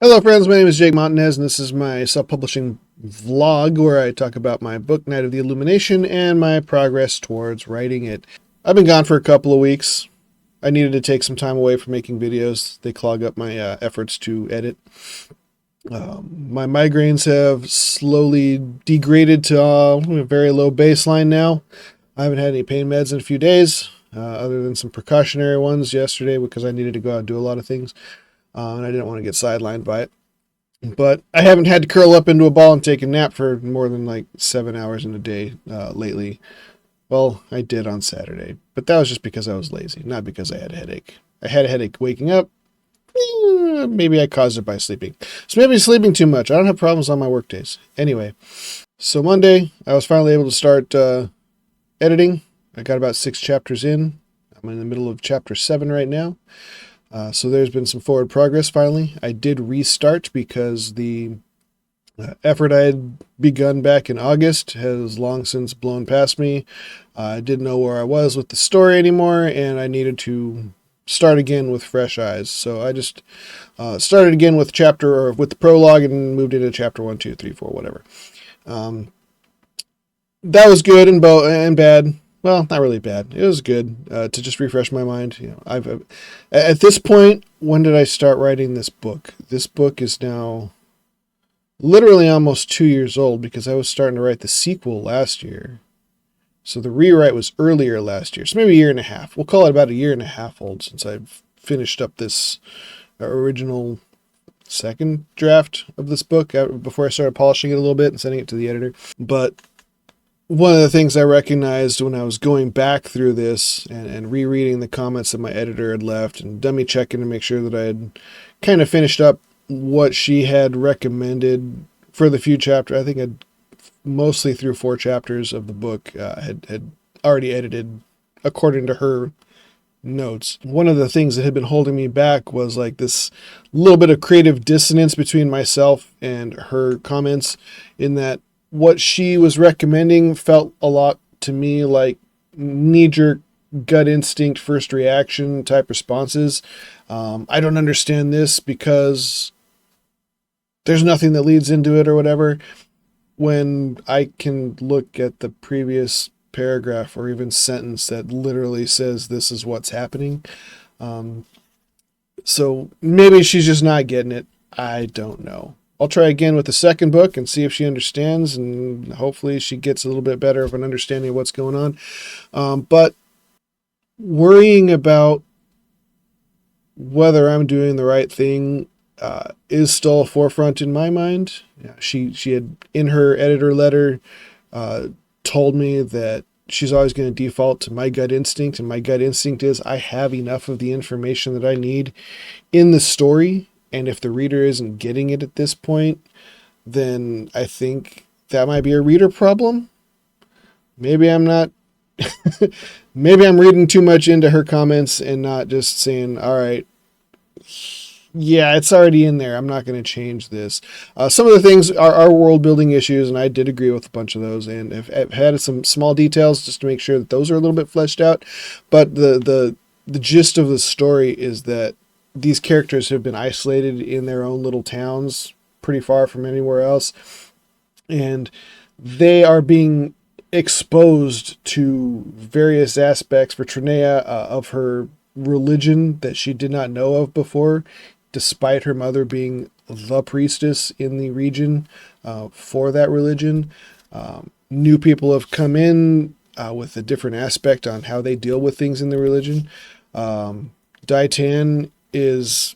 Hello friends, my name is Jake Montanez and this is my self-publishing vlog where I talk about my book, Night of the Illumination, and my progress towards writing it. I've been gone for a couple of weeks. I needed to take some time away from making videos. They clog up my efforts to edit. My migraines have slowly degraded to a very low baseline now. I haven't had any pain meds in a few days, other than some precautionary ones yesterday because I needed to go out and do a lot of things. And I didn't want to get sidelined by it. But I haven't had to curl up into a ball and take a nap for more than like 7 hours in a day lately. Well, I did on Saturday, but that was just because I was lazy, not because I had a headache. I had a headache waking up. Maybe I caused it by sleeping. So maybe sleeping too much. I don't have problems on my work days. Anyway, so Monday, I was finally able to start editing. I got about 6 chapters in. I'm in the middle of chapter 7 right now. So there's been some forward progress finally. I did restart because the effort I had begun back in August has long since blown past me. I didn't know where I was with the story anymore, and I needed to start again with fresh eyes. So I just started again with with the prologue and moved into chapter 1, 2, 3, 4, whatever. That was good and bad. Well, not really bad. It was good to just refresh my mind. I've at this point, when did I start writing this book? This book is now literally almost 2 years old because I was starting to write the sequel last year. So the rewrite was earlier last year. So maybe a year and a half. We'll call it about a year and a half old since I've finished up this original second draft of this book before I started polishing it a little bit and sending it to the editor. But one of the things I recognized when I was going back through this and rereading the comments that my editor had left and dummy checking to make sure that I had kind of finished up what she had recommended for the few chapters. I think I'd mostly through 4 chapters of the book had already edited according to her notes. One of the things that had been holding me back was like this little bit of creative dissonance between myself and her comments, in that what she was recommending felt a lot to me like knee-jerk gut instinct first reaction type responses. I don't understand this because there's nothing that leads into it or whatever, when I can look at the previous paragraph or even sentence that literally says this is what's happening. So maybe she's just not getting it. I don't know. I'll try again with the second book and see if she understands, and hopefully she gets a little bit better of an understanding of what's going on. But worrying about whether I'm doing the right thing is still a forefront in my mind. She had, in her editor letter, told me that she's always going to default to my gut instinct, and my gut instinct is I have enough of the information that I need in the story. And if the reader isn't getting it at this point, then I think that might be a reader problem. Maybe I'm not, maybe I'm reading too much into her comments and not just saying, all right, yeah, it's already in there, I'm not going to change this. Some of the things are world building issues, and I did agree with a bunch of those, and I've had some small details just to make sure that those are a little bit fleshed out. But the gist of the story is that these characters have been isolated in their own little towns pretty far from anywhere else, and they are being exposed to various aspects for Trinea of her religion that she did not know of before, despite her mother being the priestess in the region for that religion. New people have come in with a different aspect on how they deal with things in the religion. Daitan is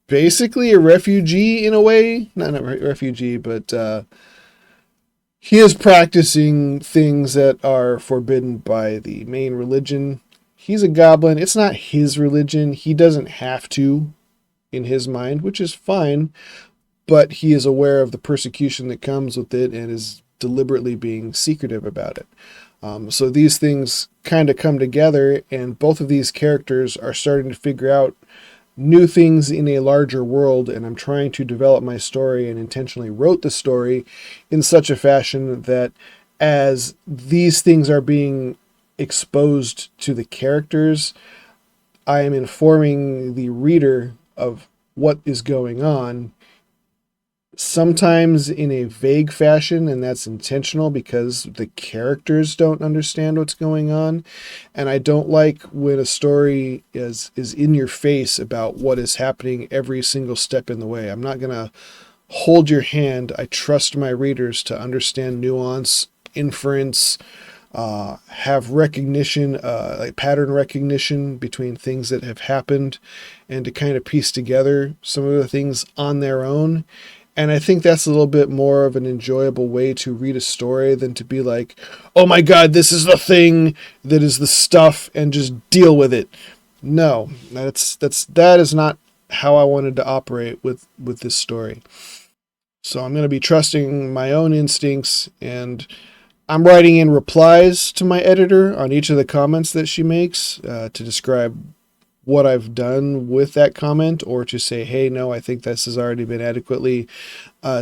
basically a refugee in a way. Not a refugee, but he is practicing things that are forbidden by the main religion. He's a goblin. It's not his religion. He doesn't have to, in his mind, which is fine, but he is aware of the persecution that comes with it and is deliberately being secretive about it. So these things kind of come together, and both of these characters are starting to figure out new things in a larger world, and I'm trying to develop my story and intentionally wrote the story in such a fashion that as these things are being exposed to the characters, I am informing the reader of what is going on sometimes in a vague fashion, and that's intentional because the characters don't understand what's going on. And I don't like when a story is in your face about what is happening every single step in the way. I'm not going to hold your hand. I trust my readers to understand nuance, inference, have recognition, like pattern recognition between things that have happened, and to kind of piece together some of the things on their own. And I think that's a little bit more of an enjoyable way to read a story than to be like, oh my God, this is the thing that is the stuff, and just deal with it. No, that is not how I wanted to operate with this story. So I'm going to be trusting my own instincts, and I'm writing in replies to my editor on each of the comments that she makes to describe what I've done with that comment, or to say, hey, no, I think this has already been adequately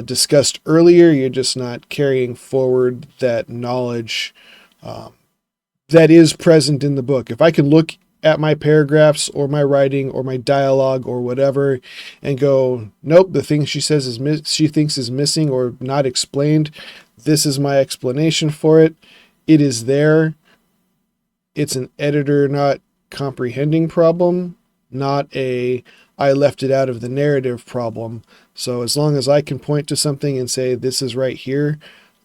discussed earlier. You're just not carrying forward that knowledge that is present in the book. If I can look at my paragraphs or my writing or my dialogue or whatever and go, nope, the thing she says she thinks is missing or not explained, this is my explanation for it. It is there. It's an editor not comprehending problem, not a I left it out of the narrative problem. So as long as I can point to something and say this is right here,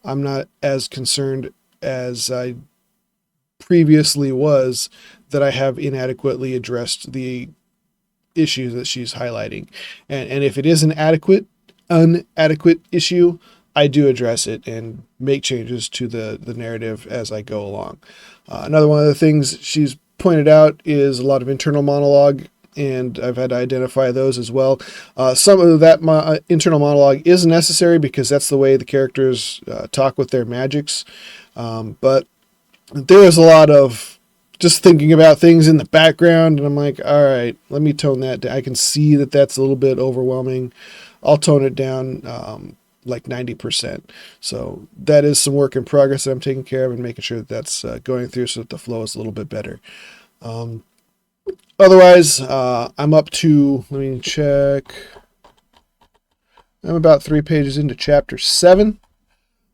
I'm not as concerned as I previously was that I have inadequately addressed the issue that she's highlighting. And if it is an inadequate issue, I do address it and make changes to the narrative as I go along. Another one of the things she's pointed out is a lot of internal monologue, and I've had to identify those as well. Some of that internal monologue is necessary because that's the way the characters talk with their magics. But there is a lot of just thinking about things in the background, and I'm like, all right, let me tone that down. I can see that that's a little bit overwhelming. I'll tone it down like 90%. So that is some work in progress that I'm taking care of and making sure that that's going through so that the flow is a little bit better. Otherwise, I'm up to, let me check. I'm about 3 pages into chapter 7.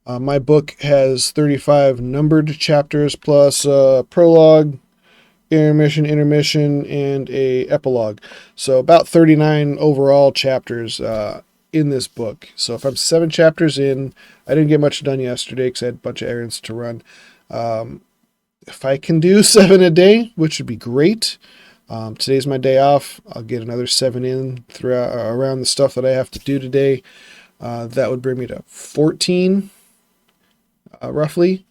My book has 35 numbered chapters plus prologue, intermission, and a epilogue. So about 39 overall chapters in this book. So if I'm 7 chapters in, I didn't get much done yesterday because I had a bunch of errands to run. If I can do 7 a day, which would be great. Today's my day off. I'll get another 7 in throughout around the stuff that I have to do today. That would bring me to 14. Roughly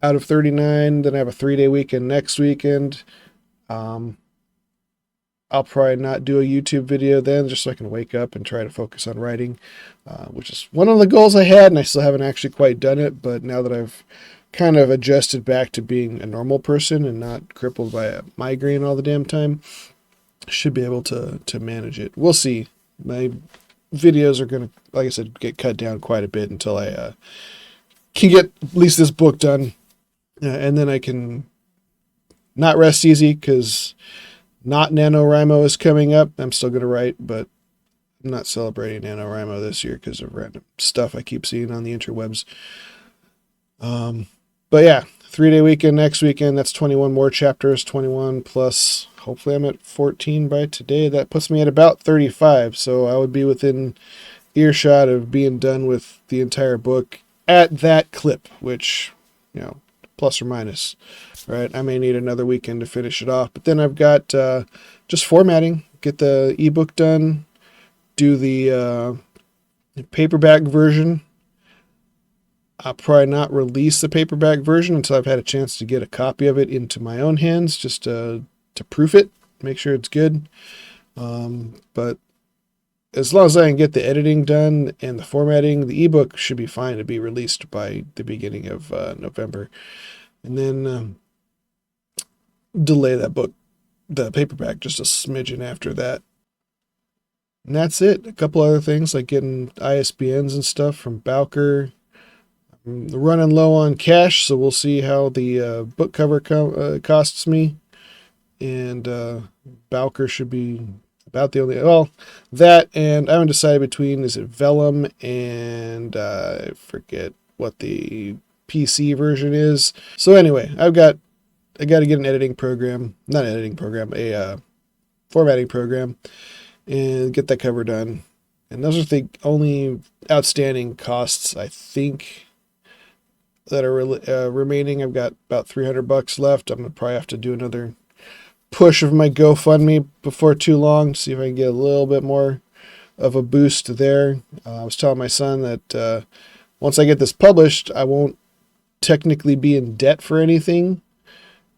out of 39. Then I have a 3-day weekend next weekend. I'll probably not do a YouTube video then, just so I can wake up and try to focus on writing, which is one of the goals I had, and I still haven't actually quite done it. But now that I've kind of adjusted back to being a normal person and not crippled by a migraine all the damn time, I should be able to manage it. We'll see. My videos are going to, like I said, get cut down quite a bit until I can get at least this book done, and then I can not rest easy because not NaNoWriMo is coming up. I'm still going to write, but I'm not celebrating NaNoWriMo this year because of random stuff I keep seeing on the interwebs. But yeah, 3-day weekend next weekend. That's 21 more chapters, 21 plus, hopefully I'm at 14 by today. That puts me at about 35. So I would be within earshot of being done with the entire book at that clip, which, plus or minus, right? I may need another weekend to finish it off, but then I've got just formatting, get the ebook done, do the paperback version. I'll probably not release the paperback version until I've had a chance to get a copy of it into my own hands, just to proof it, make sure it's good. But as long as I can get the editing done and the formatting, the ebook should be fine to be released by the beginning of November. And then delay that book, the paperback, just a smidgen after that. And that's it. A couple other things like getting ISBNs and stuff from Bowker. I'm running low on cash, so we'll see how the book cover costs me. And Bowker should be about the only, well, that and I haven't decided between, is it Vellum and I forget what the PC version is. So anyway, I got to get an editing program, not an editing program, a formatting program, and get that cover done. And those are the only outstanding costs, I think, that are remaining. I've got about $300 left. I'm gonna probably have to do another push of my GoFundMe before too long, see if I can get a little bit more of a boost there. I was telling my son that once I get this published, I won't technically be in debt for anything.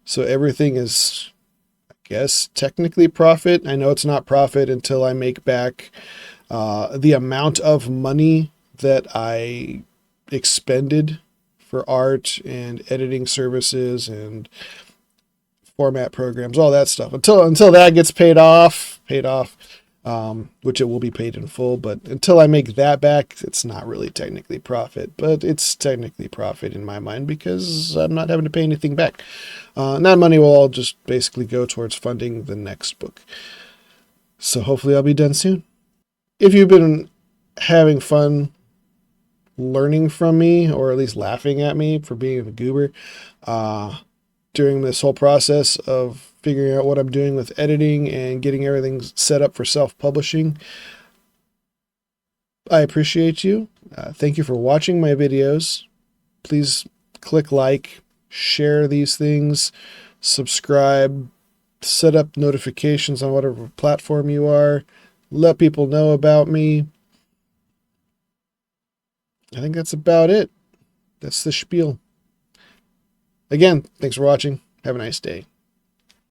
So everything is, I guess, technically profit. I know it's not profit until I make back the amount of money that I expended for art and editing services and format programs, all that stuff. Until that gets paid off, which it will be paid in full. But until I make that back, it's not really technically profit, but it's technically profit in my mind because I'm not having to pay anything back. And that money will all just basically go towards funding the next book. So hopefully I'll be done soon. If you've been having fun learning from me, or at least laughing at me for being a goober, during this whole process of figuring out what I'm doing with editing and getting everything set up for self-publishing, I appreciate you. Thank you for watching my videos. Please click like, share these things, subscribe, set up notifications on whatever platform you are, let people know about me. I think that's about it. That's the spiel. Again, thanks for watching. Have a nice day.